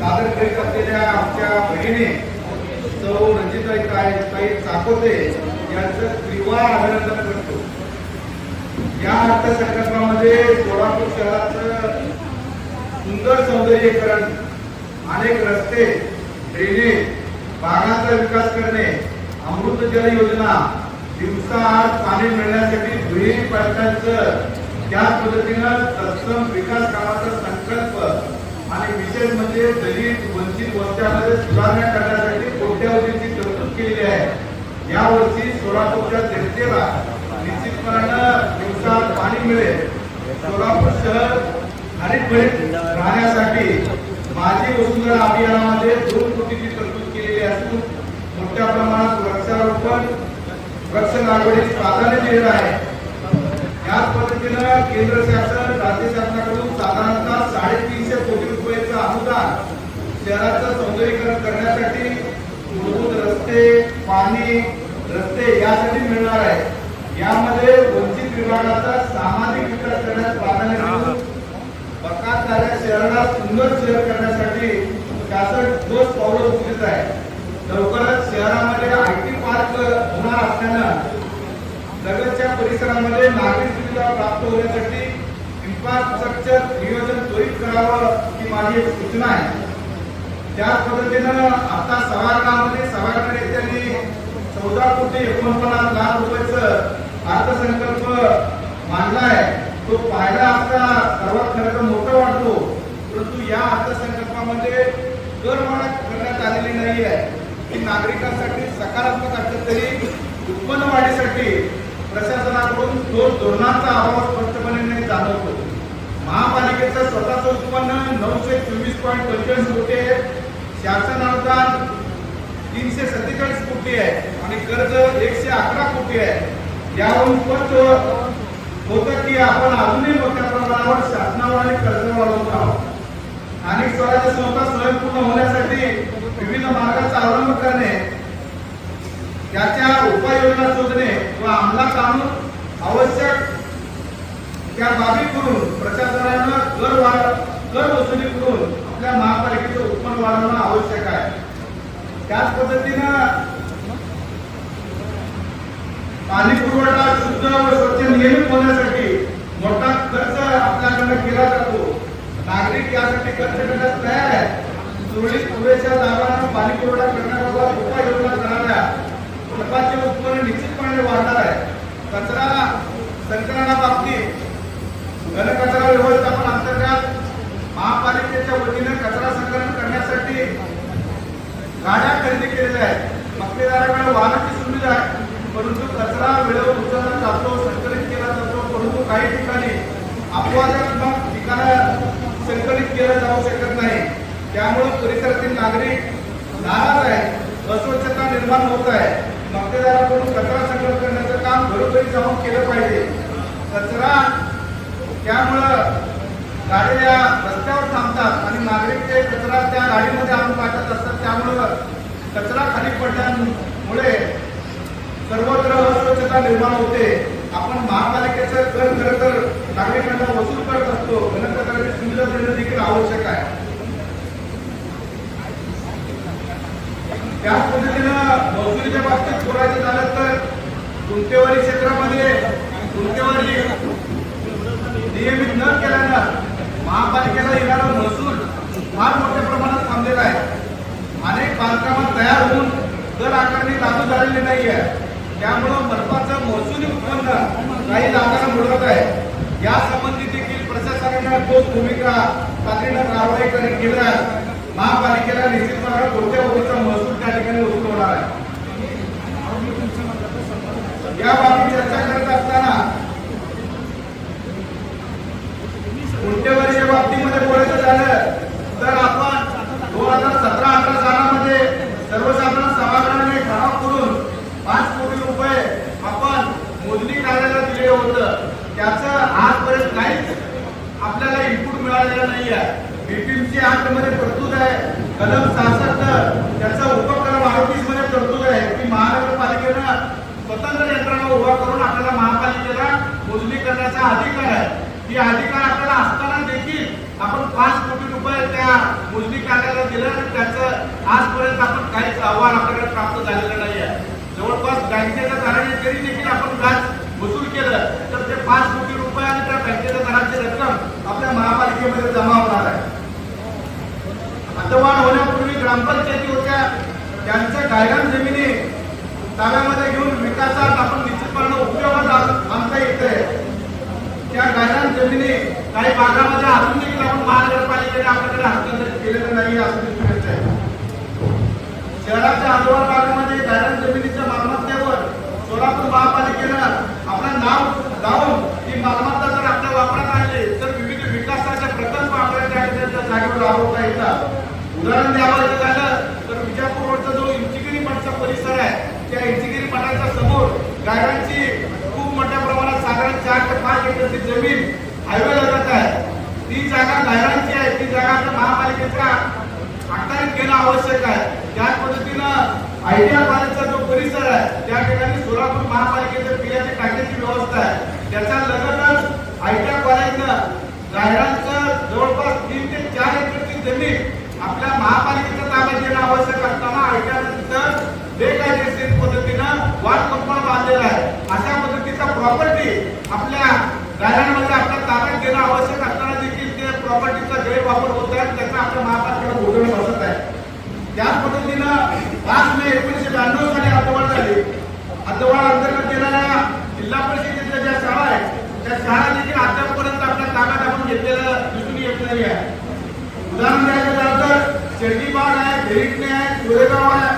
सादर करीत असलेल्या आमच्या भगिनी सौ रंजिताई चाकोते यांचं त्रिवार अभिनंदन करतो। या अर्थसंकल्पामध्ये सोलापूर शहराचं सुंदर सौंदर्यीकरण, अनेक रस्ते, ड्रेनेज, बागांचा विकास करणे, अमृत जल योजना, दिवसाआड पाणी मिळण्यासाठी दुहेरी पाईपलाईनचं, त्याच पद्धतीनं तत्सम विकास कामाचा संकल्प आणि विशेष म्हणजे दलित वंचित वस्त्यांमध्ये सुधारणा करण्यासाठी कोट्यावधीची तरतूद केलेली आहे। यावर्षी सोलापूरच्या जनतेला निश्चितपणानं दिवसात पाणी मिळेल। सोलापूर शहर हरितभरित राहण्यासाठी माझी वसुंधरा अभियानामध्ये 2 कोटीची तरतूद केलेली असून मोठ्या प्रमाणात वृक्षारोपण, वृक्ष लागवडीस प्राधान्य दिलेलं आहे। याच पद्धतीनं केंद्र शासन, राज्य शासनाकडून साधारणतः 350 कोटी रुपयाचं अनुदान शहराचं सौंदर्यीकरण करण्यासाठी, मूलभूत रस्ते, पाणी, रस्ते यासाठी मिळणार आहे। यामध्ये वंचित विभागाचा सामाजिक विकास करण्यास प्राधान्य देऊन बकात झालेल्या शहराला सुंदर शहर करण्यासाठी शासन ठोस पावलं उचलत आहे। लवकरच शहरामध्ये IT पार्क होणार असल्यानं लगतच्या परिसरामध्ये नागरी सुविधा प्राप्त होण्यासाठी इन्फ्रास्ट्रक्चर नियोजन त्वरित करावं ही माझी एक सूचना आहे। त्याच पद्धतीनं आता सभागृहामध्ये सभागृह नेत्यांनी 14 कोटी 49 लाख रुपयाचं अर्थसंकल्प मांडला आहे। तो पाहिला असता सर्वात खर्च मोठा वाटतो, परंतु या अर्थसंकल्पामध्ये करवाढ करण्यात आलेली नाही आहे। ही नागरिकांसाठी सकारात्मक असली तरी उत्पन्न वाढीसाठी प्रशासनाकडून ठोस धोरणांचा अभाव स्पष्टपणे जाणवतो। महापालिकेचं स्वतःचं उत्पन्न 924.25 कोटी आहे, शासन अनुदान 347 कोटी आहे आणि कर्ज 111 कोटी आहे। यावरून स्पष्ट होतं की आपण अजूनही मोठ्या प्रमाणावर शासनावर आणि कर्ज वाढवत आहोत। स्थानिक स्वराज्य संस्था स्वयंपूर्ण होण्यासाठी विविध मार्गाचा अवलंब करणे, त्याच्या उपाययोजना शोधणे व अंमलात आणून आवश्यक त्या बाबी करून प्रशासनानं कर वसुली करून आपल्या महापालिकेचं उत्पन्न वाढवणं आवश्यक आहे। त्याच पद्धतीनं पाणी पुरवठा शुद्ध व स्वच्छ नियमित होण्यासाठी मोठा खर्च आपल्याकडे केला जातो। नागरिक यासाठी खर्च करण्यास तयार आहे। सुरळीत पुरेशा दाबानं पाणी पुरवठा करण्याबाबत उपाययोजना कराव्या, खताचे उत्पन्न निश्चितपणे वाढणार आहे। कचरा संकलनाबाबतीत घनकचरा व्यवस्थापन अंतर्गत महापालिकेच्या वतीने कचरा संकलन करण्यासाठी गाड्या खरेदी केलेल्या आहेत। मक्तेदाराकडे वाहनाची सुविधा आहे, परंतु कचरा वेळेवर उचलला जातो, संकलित केला जातो, परंतु काही ठिकाणी अपवादात्मक ठिकाणी संकलित केलं जाऊ शकत नाही। त्यामुळे परिसरातील नागरिक नाराज आहेत, अस्वच्छता निर्माण होत आहे। मक्तेदाराकडून कचरा संकलन करण्याचं काम घरोघरी जाऊन केलं पाहिजे। कचरा त्यामुळं गाड्या रस्त्यावर थांबतात आणि नागरिक ते कचरा त्या गाडीमध्ये आणून टाकत असतात। त्यामुळं कचरा खाली पडल्यामुळे सर्वत्र अस्वच्छता निर्माण होते। आपण महापालिकेचा कर खरं तर नागरिकांना वसूल करत असतो, घनकचऱ्याची सुविधा देणं देखील आवश्यक आहे। त्याच पद्धतीनं महसुलीच्या बाबतीत बोलायचं झालं तर गुंतेवारी क्षेत्रामध्ये गुंतेवारी नियमित न केल्यानं महापालिकेला येणारा महसूल फार मोठ्या प्रमाणात थांबलेला आहे। अनेक बांधकामात तयार होऊन दर आकारणी लागू झालेली नाही आहे। त्यामुळे मनपाचं महसुली उत्पन्न काही लाखांना बुडवत आहे। या संबंधी देखील प्रशासनाने ठोस भूमिका तातडीनं कारवाई केल्यास महापालिकेला निश्चितपणे कोट्यवधीचा महसूल त्या ठिकाणी वसूल होणार आहे। या बाबतीत चर्चा करत असताना कोट्यवधीच्या बाबतीमध्ये बोलायचं झालं तर आपण 2017-18 सालामध्ये सर्वसाधारण सभागृहाने ठराव करून 5 कोटी रुपये आपण मोजणी कार्यालयाला दिले होतं। त्याचं आजपर्यंत काहीच आपल्याला इनपुट मिळालेलं नाही आहे। BPMC ऍक्ट मध्ये तरतूद आहे, कलम 66 त्याचा उपक्रम 38 मध्ये तरतूद आहे की महानगरपालिकेनं स्वतंत्र यंत्रणा उभा मोजणी कार्यालयाला दिलं आणि त्याचं आजपर्यंत आपण काहीच अहवाल आपल्याकडे प्राप्त झालेला नाही आहे. जवळपास बँकेच्या दराने जरी देखील आपण व्याज वसूल केलं तर ते 5 कोटी रुपये आणि त्या बँकेच्या दराची रक्कम आपल्या महापालिकेमध्ये जमा होणार आहे. हद्दवाढ होण्यापूर्वी ग्रामपंचायती होत्या, त्यांच्या गायरान जमिनी ताब्यामध्ये घेऊन विकासात आपण निश्चितपणे उपयोगात आणता येते. त्या गायरान जमिनी काही भागामध्ये अजून देखील आपण महानगरपालिकेने आपल्याकडे हस्तांतरित केलेलं नाही असं दिसून येत आहे. शहराच्या हद्दवाढ भागामध्ये गायरान जमिनीच्या मालमत्तेवर सोलापूर महापालिकेनं आपलं नाव लावून ती मालमत्ता जर आपल्या वापरात आणली तर विविध विकासाचे प्रकल्प आपल्याला त्या जागेवर राबवता येतात. उदाहरण द्यावं झालं तर विजापूर रोडचा जो इंचिगिरी मठचा परिसर आहे, त्या इंचिगिरी मठाच्या समोर गायरांची खूप मोठ्या प्रमाणात साधारण 4 ते 5 एकरची जमीन हायवे लागत आहे. ती जागा गायरांची आहे, ती जागा आपल्या महापालिकेच्या अखत्यारीत घेणं आवश्यक आहे. त्याच पद्धतीनं आयटीआय कॉलेजचा जो परिसर आहे त्या ठिकाणी सोलापूर महापालिकेच्या पिण्याच्या टाकीची व्यवस्था आहे. त्याच्या लगतच आयटीआय कॉलेजनं गायरांचं जवळपास 3 ते 4 एकरची जमीन आपल्या महापालिकेच्या ताब्यात घेणं आवश्यक असताना आयटीआयनं तिथं बेकायदेशीर पद्धतीनं वाद कंपाऊंड बांधलेला आहे. अशा पद्धतीचा प्रॉपर्टी आपल्या गायरांमध्ये आपल्या ताब्यात घेणं आवश्यक असताना देखील ते प्रॉपर्टीचा गैरवापर होत आहे, त्याचा आपल्या महापालिकेला भोगणे बसत आहे. त्याच पद्धतीनं 5 मे 1992 साली हद्दवाढ झाली. हद्दवाढ अंतर्गत येणाऱ्या जिल्हा परिषदेच्या ज्या शाळा आहेत त्या शाळा देखील अद्यापपर्यंत आपल्या ताब्यात आपण घेतलेलं दिसून येत नाही आहे. उदाहरण द्यायचं झालं तर शेर्डीबाग आहे, भेरिकणे आहे, कोरेगाव आहे,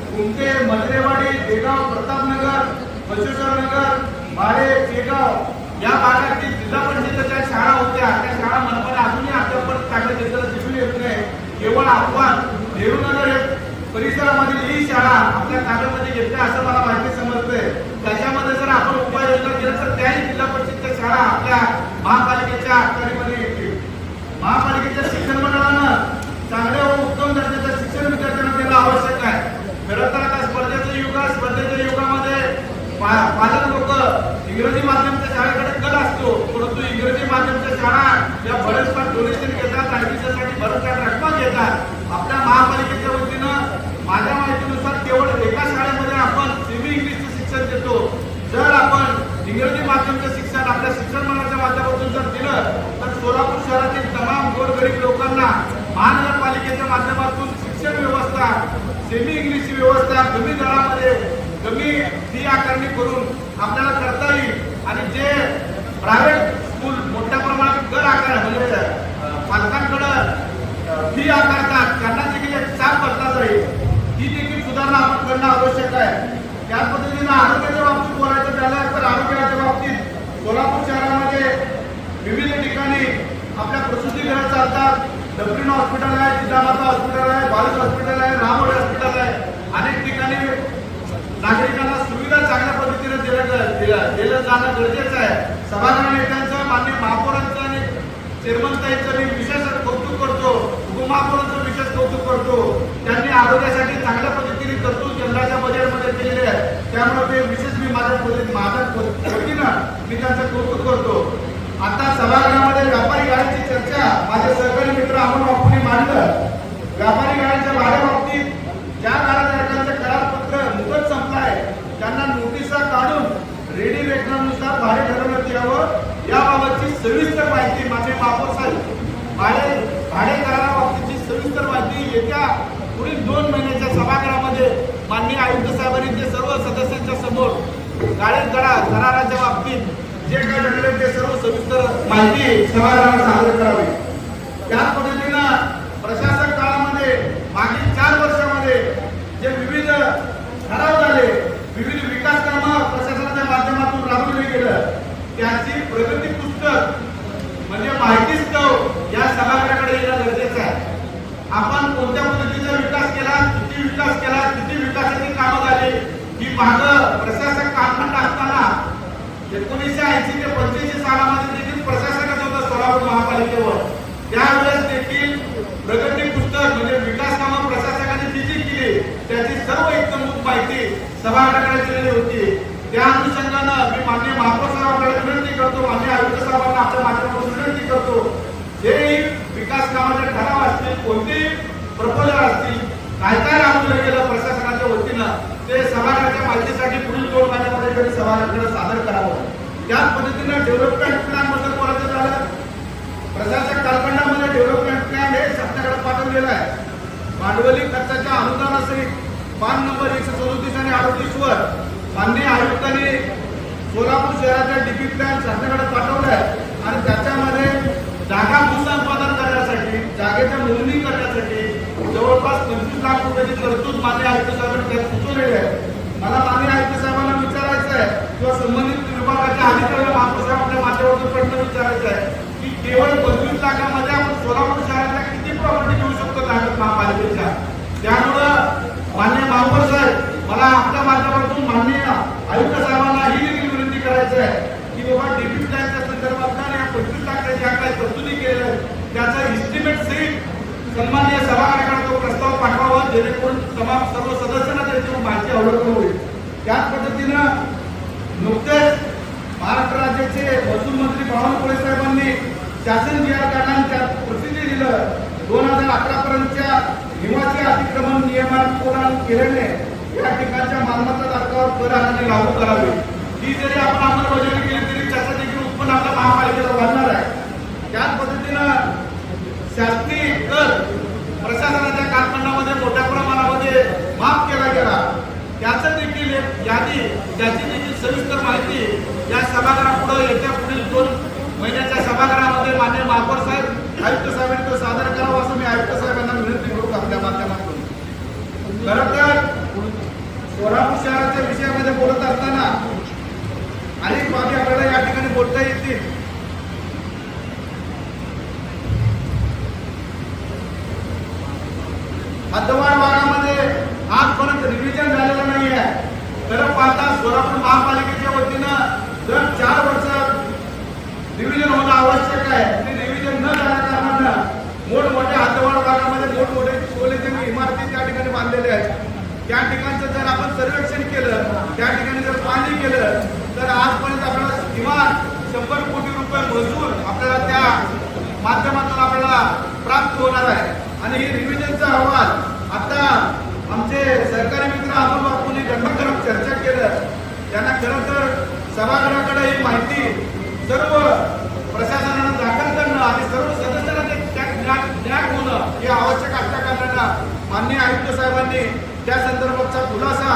कुमटे, मजरेवाडी, देगाव, प्रतापनगर, बसवेश्वरनगर, माडे, शेगाव या भागातील जिल्हा परिषदेच्या शाळा होत्या. त्या शाळा मनपाने अजूनही अद्यापर्यंत ताब्यात घेतलेलं दिसून येत नाही. केवळ आपण नेहरूनगर परिसरामधील ही शाळा आपल्या ताब्यामध्ये घेतल्या असं मला माहिती समजते. त्याच्यामध्ये जर आपण उपाययोजना केल्या तर त्याही जिल्हा परिषदेच्या शाळा आपल्या महापालिकेच्या अखत्यारीमध्ये येतील. महापालिकेच्या शिक्षण मंडळानं चांगल्या व उत्तम दर्जाचं शिक्षण विद्यार्थ्यांना देणं आवश्यक आहे. खरं तर आता स्पर्धेचं युग आहे. स्पर्धेच्या युगामध्ये पालक लोक इंग्रजी माध्यमाच्या शाळेकडे कल असतो, परंतु इंग्रजी माध्यमाच्या शाळा या बरेचदा डोनेशन घेतात, ऍडमिशनसाठी बरेचदा रक्कम घेतात. आपल्या महापालिकेच्या वतीनं माझ्या माहितीनुसार केवळ एका शाळेमध्ये आपण सेमी इंग्लिशचं शिक्षण देतो. जर आपण इंग्रजी माध्यमाचं शिक्षण आपल्या शिक्षण मंडळाच्या माध्यमातून जर दिलं तर सोलापूर शहरातील तमाम गोरगरीब लोकांना महानगरपालिकेच्या माध्यमातून शिक्षण व्यवस्था, सेमी इंग्लिश व्यवस्था कमी दरामध्ये कमी फी आकारणी करून आपल्याला करता येईल. आणि जे प्रायव्हेट स्कूल मोठ्या प्रमाणात कर आकार म्हणजे पालकांकडे फी आकारतात त्यांना देखील एक चाप बसला जाईल. ही देखील सुधारणा आपण करणं आवश्यक आहे. त्याच पद्धतीनं आरोग्याच्या बाबतीत बोलायचं झालं तर आरोग्याच्या बाबतीत सोलापूर शहरामध्ये विविध ठिकाणी आपल्या प्रसूतीगृह चालतात. डब्ल्यून हॉस्पिटल आहे, जिजामाता हॉस्पिटल आहे, बालक हॉस्पिटल आहे, रामोडे हॉस्पिटल आहे. अनेक ठिकाणी नागरिकांना सुविधा चांगल्या पद्धतीने दिलं जाणं गरजेचं आहे. सभागृह नेत्यांचं, मान्य महापौरांचं आणि चेअरमनताईंचं मी विशेष कौतुक करतो, उपमहापौरांचं विशेष कौतुक करतो. त्यांनी आरोग्यासाठी चांगल्या पद्धतीने तरतूद यंदाच्या बजेटमध्ये केलेली आहे. त्यामुळे ते विशेष मी माझ्या वतीनं मी त्यांचं कौतुक करतो. आता सभागृहामध्ये व्यापारी गाड्यांची चर्चा माझे सहकारी मित्र अमोल बापूंनी मांडलं. व्यापारी गाड्यांच्या भाड्याबाबतीत ज्या गाड्याधारकांचं करारपत्र मुदत संपलाय त्यांना नोटिसा काढून रेडी रेटनुसार भाडे ठरवण्यात यावं याबाबतची सविस्तर माहिती मान्य महापौर साहेब भाडे कराराबाबतीची सविस्तर माहिती येत्या पुढील 2 महिन्याच्या सभागृहामध्ये माननीय आयुक्त साहेबांनी ते सर्व सदस्यांच्या समोर गाडे कराराच्या बाबतीत जे काय घडले ते सर्व सविस्तर माहिती सभागृहाला सादर करावी. त्याच पद्धतीनं प्रशासक काळामध्ये मागील 4 वर्षामध्ये जे विविध ठराव झाले, विविध विकास कामं प्रशासनाच्या माध्यमातून राबवले गेलं त्याची प्रगती पुस्तक म्हणजे माहिती स्तव या सभागृहाकडे येणं गरजेचं आहे. आपण कोणत्या पद्धतीचा विकास केला, किती विकास केला, किती विकासाची कामं झाली ही मागं प्रशासक कामकांड असताना 1980 ते 85 सालामध्ये देखील प्रशासकच होतं सोलापूर महापालिकेवर. त्यावेळेस देखील प्रगती पुस्तक म्हणजे विकास कामं प्रशासकाने जी जी केली त्याची सर्व एकदम माहिती सभागृहाकडे दिलेली होती. त्या अनुषंगानं मी माननीय महापौर साहेबांकडे विनंती करतो, माननीय आयुक्त साहेबांना आपल्या माध्यमातून विनंती करतो, जे विकास कामाचे ठराव असतील कोणतेही प्रपोजल असतील, काय काय राबवलं गेलं प्रशासनाच्या वतीनं, ते सभागृहाच्या माहितीसाठी पुढील 2 महिन्यामध्ये तरी सभागृहाकडे सादर करावं. त्याच पद्धतीनं डेव्हलपमेंट प्लॅन बद्दल बोलायचं झालं, प्रशासक कालखंडामध्ये डेव्हलपमेंट प्लॅन हे शासनाकडे पाठवलेलं आहे. भांडवली खर्चाच्या अनुदानासहित पान नंबर 137 आणि 38 वर माननीय आयुक्तांनी सोलापूर शहराच्या डीपी प्लॅन शासनाकडे पाठवला आहे आणि त्याच्यामध्ये जागा भूसंपादन करण्यासाठी, जागेच्या नोंदणी करण्यासाठी जवळपास 25 लाख रुपयाची तरतूद माननीय आयुक्त साहेबांनी त्यात सुचवलेली आहे. मला माननीय आयुक्त साहेबांना विचारायचं आहे किंवा संबंधित विभागाच्या अधिकाऱ्यांना महाप्रसाहेबांच्या माध्यमातून प्रश्न विचारायचा आहे की केवळ 25 लाखामध्ये आपण सोलापूर शहरातल्या किती प्रॉपर्टी घेऊ शकतो नागरिक महापालिकेच्या. त्यामुळं माननीय महापौर साहेब, मला आपल्या माध्यमातून माननीय आयुक्त साहेबांना ही देखील विनंती करायचं आहे की बाबा डीपी प्लॅनच्या संदर्भात या 25 लाखाच्या ज्या काही तरतुदी केलेल्या आहेत त्याचा इस्टिमेट सहित सन्माननीय सभागृहाकडे तो प्रस्ताव पाठवावा, जेणेकरून सर्व सदस्यांना त्याची माहिती अवलंबून होईल. त्याच पद्धतीनं नुकतेच महाराष्ट्र राज्याचे महसूल मंत्री बावनकुळे साहेबांनी शासन जी आर काढला आणि त्यात प्रसिद्धी दिलं. 2011 पर्यंतच्या निवासी अतिक्रमण नियमात केल्याने या ठिकाणच्या मालमत्ता धारकावर कर आकारणी लागू करावी. ही जरी आपण अंमलबजावणी केली तरी त्याचा देखील उत्पन्न आपल्या महापालिकेला वाढणार आहे. त्याच पद्धतीनं शासकीय कर प्रशासनाच्या कालखंडामध्ये मोठ्या प्रमाणामध्ये माफ केला गेला. त्याचं देखील एक यादी, त्याची देखील सविस्तर माहिती या सभागृहापुढे येत्या पुढील 2 महिन्याच्या सभागृहामध्ये माननीय महापौर साहेब, आयुक्त साहेबांनी तो सादर करावा असं मी आयुक्त साहेबांना विनंती करू आपल्या माध्यमातून. खरं तर सोलापूर शहराच्या विषयामध्ये बोलत असताना अनेक बाबी आपल्याला या ठिकाणी बोलता येतील. हद्दवाढ भागामध्ये आजपर्यंत रिव्हिजन झालेलं नाही आहे. खरं पाहता सोलापूर महापालिकेच्या वतीनं दर 4 वर्षात रिव्हिजन होणं आवश्यक आहे. ते रिव्हिजन न झाल्या कारणानं मोठमोठ्या हद्दवाढ भागामध्ये मोठमोठे सोलेचे इमारती त्या ठिकाणी बांधलेल्या आहेत. त्या ठिकाणचं जर आपण सर्वेक्षण केलं, त्या ठिकाणी जर पाहणी केलं तर आजपर्यंत आपल्याला किमान 100 कोटी रुपये महसूल आपल्याला त्या माध्यमातून आपल्याला प्राप्त होणार आहे. आणि ही रिव्हिजनचा अहवाल आता आमचे सहकारी मित्र अमोल बापूंनी घटनाक्रम चर्चा केलं. त्यांना खरं तर सभागृहाकडे ही माहिती सर्व प्रशासनानं दाखल करणं आणि सर्व सदस्यांना ज्ञान होणं हे आवश्यक असल्या कारणानं माननीय आयुक्त साहेबांनी त्या संदर्भाचा खुलासा